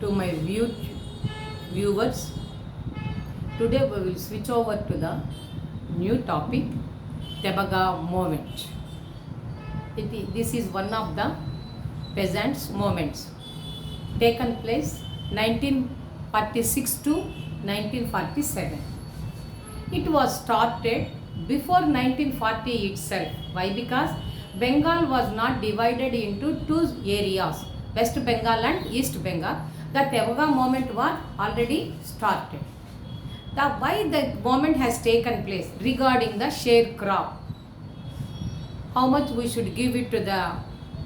to my viewers. Today we will switch over to the new topic, Tebaga movement. This is one of the peasants' movements taken place 1946 to 1947. It was started before 1940 itself. Why? Because Bengal was not divided into two areas, West Bengal and East Bengal. The Tebaga movement was already started. Why the movement has taken place regarding the share crop? How much we should give it to the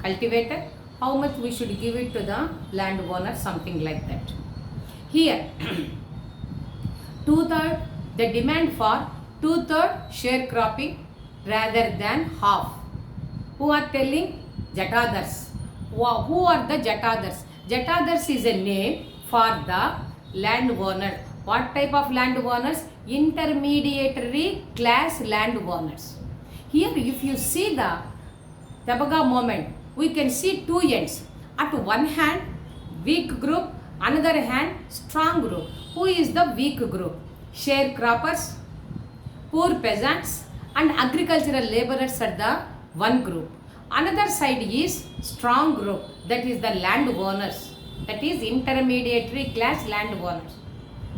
cultivator, how much we should give it to the landowner, something like that. Here, the demand for 2/3 sharecropping rather than half. Who are telling? Jatadars. Who are the Jatadars? Jatadars is a name for the landowner. What type of landowners? Intermediary class landowners. Here if you see the Tebaga movement, we can see two ends. At one hand, weak group, another hand, strong group. Who is the weak group? Sharecroppers, poor peasants and agricultural laborers are the one group. Another side is strong group, that is the landowners, that is intermediary class landowners.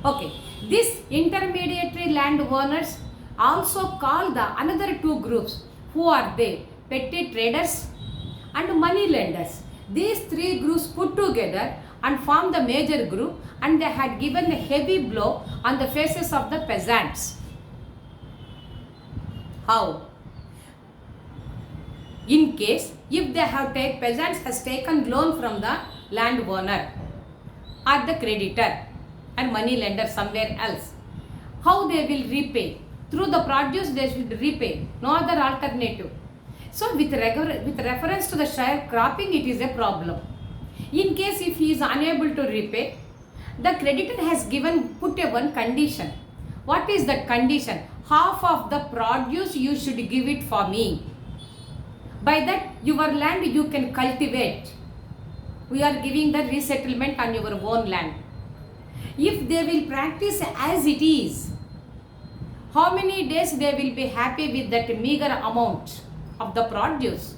Okay, this intermediary landowners also call the another two groups. Who are they? Petty traders and money lenders. These three groups put together and form the major group, and they had given a heavy blow on the faces of the peasants. How? In case if they have peasants has taken loan from the landowner or the creditor and money lender somewhere else, how they will repay? Through the produce they should repay, no other alternative. So with reference to the sharecropping, it is a problem. In case if he is unable to repay, the creditor has put a one condition. What is that condition? Half of the produce you should give it for me. By that your land you can cultivate. We are giving the resettlement on your own land. If they will practice as it is, how many days they will be happy with that meager amount of the produce?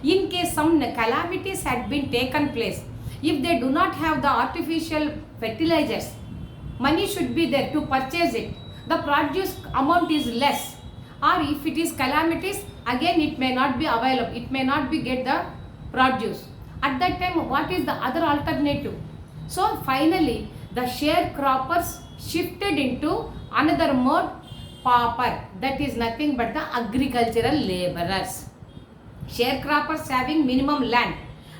In case some calamities had been taken place, if they do not have the artificial fertilizers, money should be there to purchase it. The produce amount is less, or if it is calamities, again it may not be available, it may not be get the produce. At that time, what is the other alternative? So finally, the sharecroppers shifted into another mode, pauper, that is nothing but the agricultural laborers. Sharecroppers having minimum land.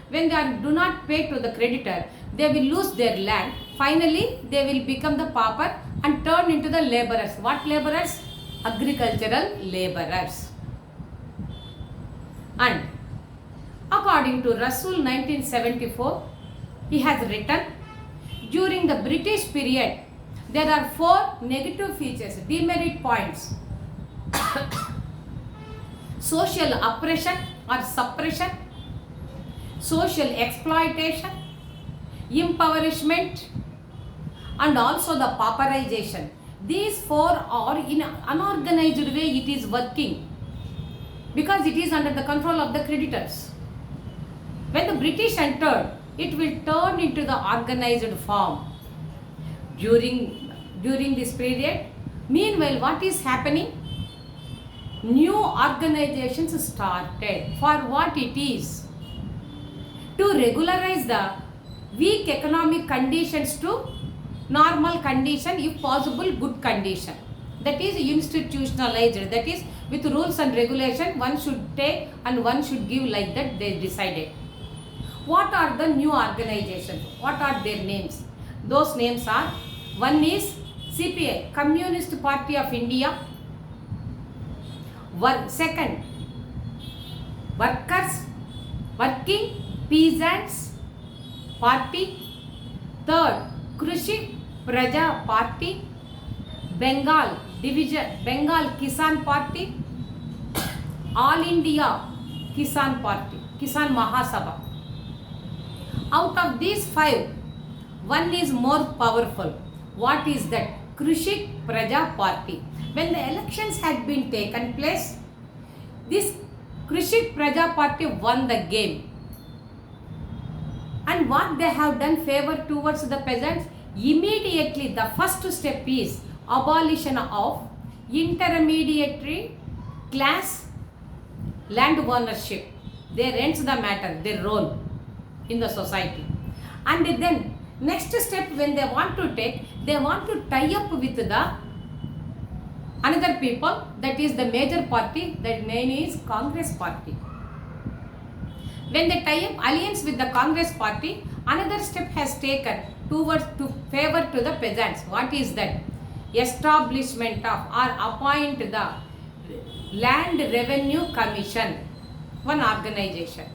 When they do not pay to the creditor, they will lose their land. Finally, they will become the pauper and turn into the laborers. What laborers? Agricultural laborers. And according to Russell 1974, he has written, during the British period, there are 4 negative features, demerit points. Social oppression or suppression, social exploitation, impoverishment, and also the pauperization. These 4 are in an unorganized way it is working, because it is under the control of the creditors. When the British entered, it will turn into the organized form. During this period, meanwhile, what is happening? New organizations started. For what it is? To regularize the weak economic conditions to normal condition, if possible good condition. That is institutionalized, that is with rules and regulation, one should take and one should give, like that they decided. What are the new organizations? What are their names? Those names are, one is CPI, Communist Party of India. Second, Working Peasants Party. Third, Krishi Praja Party. Bengal Kisan Party. All India Kisan Party, Kisan Mahasabha. Out of these 5, one is more powerful. What is that? Krishik Praja Party. When the elections had been taken place, this Krishik Praja Party won the game. And what they have done favor towards the peasants? Immediately the first step is abolition of intermediary class land ownership. They ends the matter, their role in the society. And then next step when they want to take, they want to tie up with the another people, that is the major party, that name is Congress party. When they tie up alliance with the Congress party, another step has taken towards to favor to the peasants. What is that? Establishment of or appoint the Land Revenue Commission, one organization.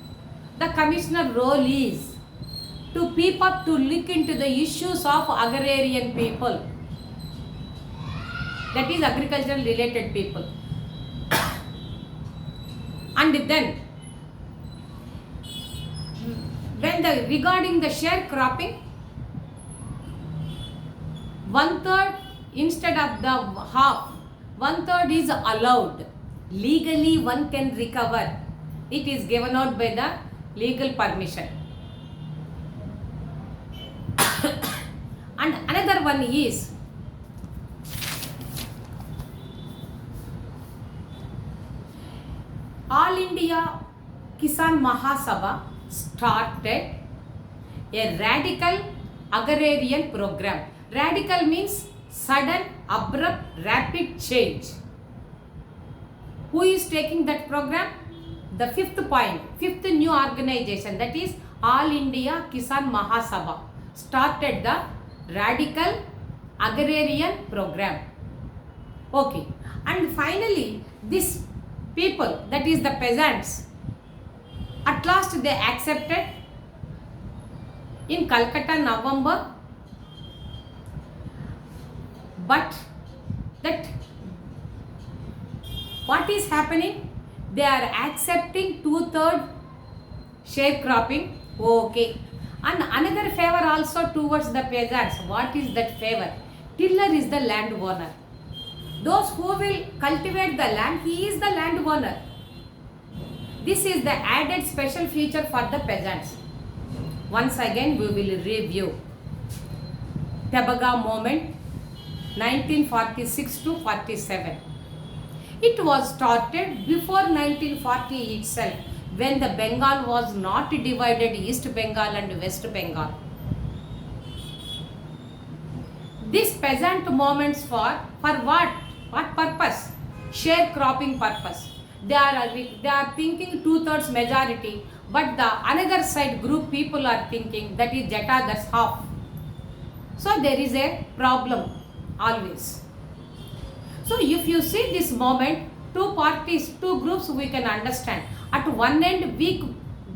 The commissioner role is to peep up, to look into the issues of agrarian people, that is agricultural related people. And then when the regarding the sharecropping, 1/3 instead of the half, 1/3 is allowed. Legally one can recover. It is given out by the legal permission. And another one is All India Kisan Mahasabha started a radical agrarian program. Radical means sudden, abrupt, rapid change. Who is taking that program? The fifth point, fifth new organization, that is All India Kisan Mahasabha started the radical agrarian program. Okay. And finally, this people, that is the peasants, at last they accepted in Calcutta, November. But that what is happening? They are accepting 2/3 sharecropping. Okay. And another favor also towards the peasants. What is that favor? Tiller is the landowner. Those who will cultivate the land, he is the landowner. This is the added special feature for the peasants. Once again we will review. Tebaga movement 1946 to 47. It was started before 1940 itself, when the Bengal was not divided, East Bengal and West Bengal. These peasant movements for what? What purpose? Sharecropping purpose. They are thinking 2/3 majority, but the another side group people are thinking that is Jata, that's half. So there is a problem always. So if you see this moment, two parties, two groups we can understand. At one end weak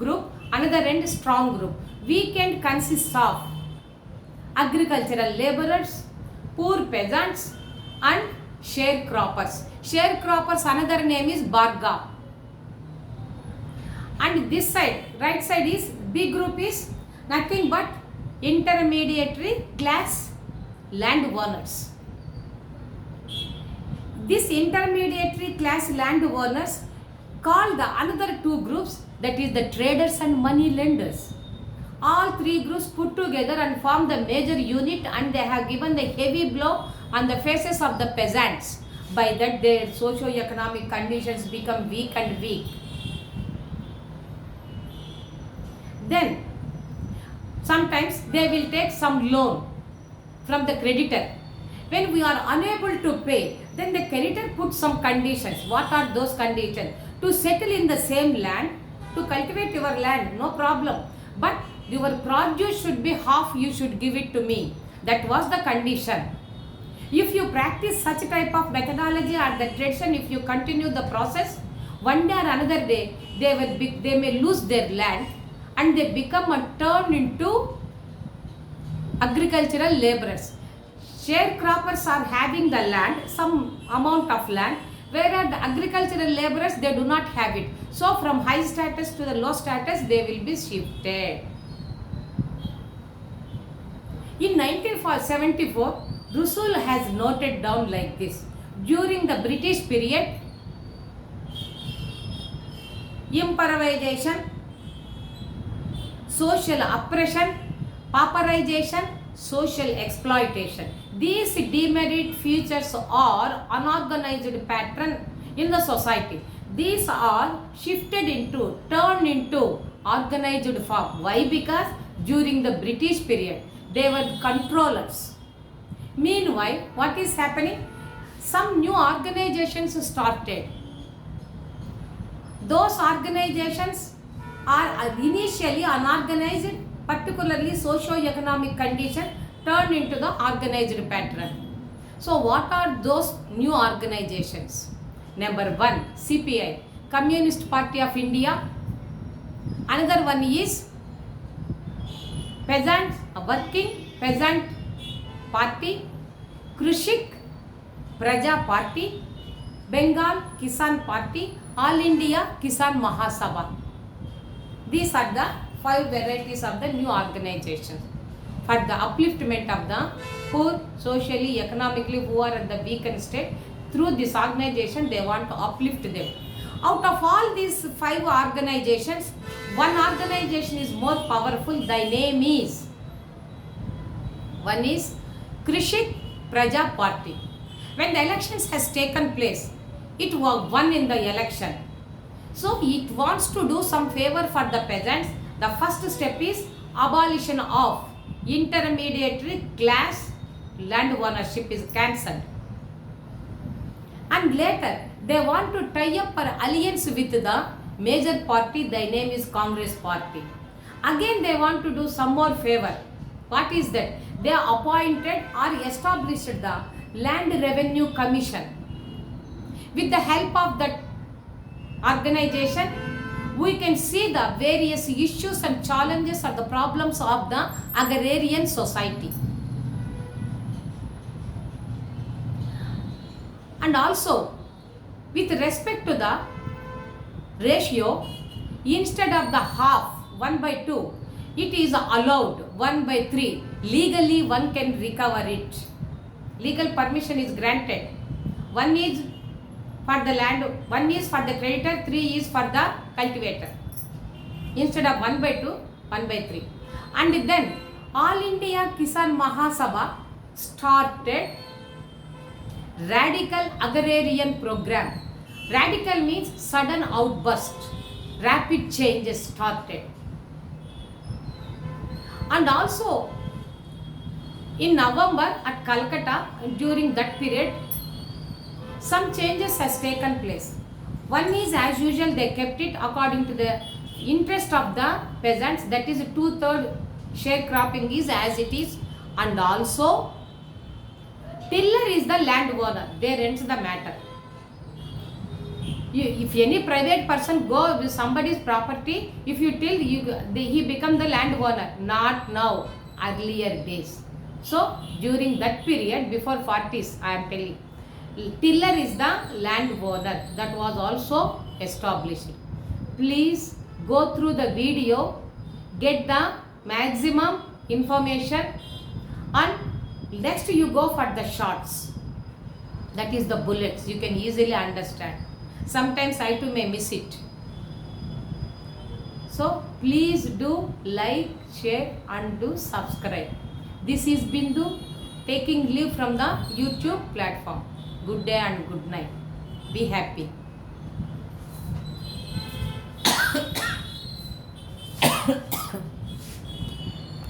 group, another end strong group. Weak end consists of agricultural laborers, poor peasants and sharecroppers. Sharecroppers, another name is Barga. And this side, right side is, big group is nothing but intermediary class landowners. This intermediary class landowners call the another two groups, that is the traders and money lenders. All three groups put together and form the major unit, and they have given the heavy blow on the faces of the peasants. By that their socio-economic conditions become weak and weak. Then sometimes they will take some loan from the creditor. When we are unable to pay, then the creditor puts some conditions. What are those conditions? To settle in the same land, to cultivate your land, no problem. But your produce should be half, you should give it to me. That was the condition. If you practice such type of methodology or the tradition, if you continue the process, one day or another day, they may lose their land and they become turned into agricultural laborers. Sharecroppers are having the land, some amount of land, whereas the agricultural laborers, they do not have it. So from high status to the low status, they will be shifted. In 1974, Russell has noted down like this. During the British period, improvisation, social oppression, pauperization, social exploitation. These demerit features are unorganized pattern in the society. These are turned into organized form. Why? Because during the British period, they were controllers. Meanwhile, what is happening? Some new organizations started. Those organizations are initially unorganized, particularly socio-economic condition turned into the organized pattern. So what are those new organizations? Number 1, CPI, Communist Party of India. Another one is Working Peasant Party, Krishik Praja Party, Bengal Kisan Party, All India Kisan Mahasabha. These are the 5 varieties of the new organizations for the upliftment of the poor, socially, economically, who are at the weakened state. Through this organization, they want to uplift them. Out of all these 5 organizations, one organization is more powerful. Thy name is, one is Krishik Praja Party. When the elections has taken place, it was won in the election. So it wants to do some favor for the peasants. The first step is abolition of intermediary class land ownership is cancelled. And later they want to tie up an alliance with the major party. Their name is Congress Party. Again they want to do some more favor. What is that? They appointed or established the Land Revenue Commission. With the help of that organization, we can see the various issues and challenges or the problems of the agrarian society. And also, with respect to the ratio, instead of the half, 1/2, it is allowed 1/3. Legally, one can recover it. Legal permission is granted. 1 is for the land, 1 is for the creditor, 3 is for the cultivator. Instead of 1/2, 1/3. And then All India Kisan Mahasabha started Radical Agrarian Program. Radical means sudden outburst, rapid changes started. And also in November at Calcutta, during that period, some changes has taken place. One is, as usual, they kept it according to the interest of the peasants, that is 2/3 sharecropping is as it is, and also tiller is the landowner. There ends the matter. If any private person go with somebody's property, if you till, he become the landowner. Not now, earlier days. So during that period, before 40s, I am telling, tiller is the landowner. That was also established. Please go through the video, get the maximum information, and next you go for the shorts. That is the bullets. You can easily understand. Sometimes I too may miss it. So please do like, share and do subscribe. This is Bindu taking leave from the YouTube platform. Good day and good night. Be happy.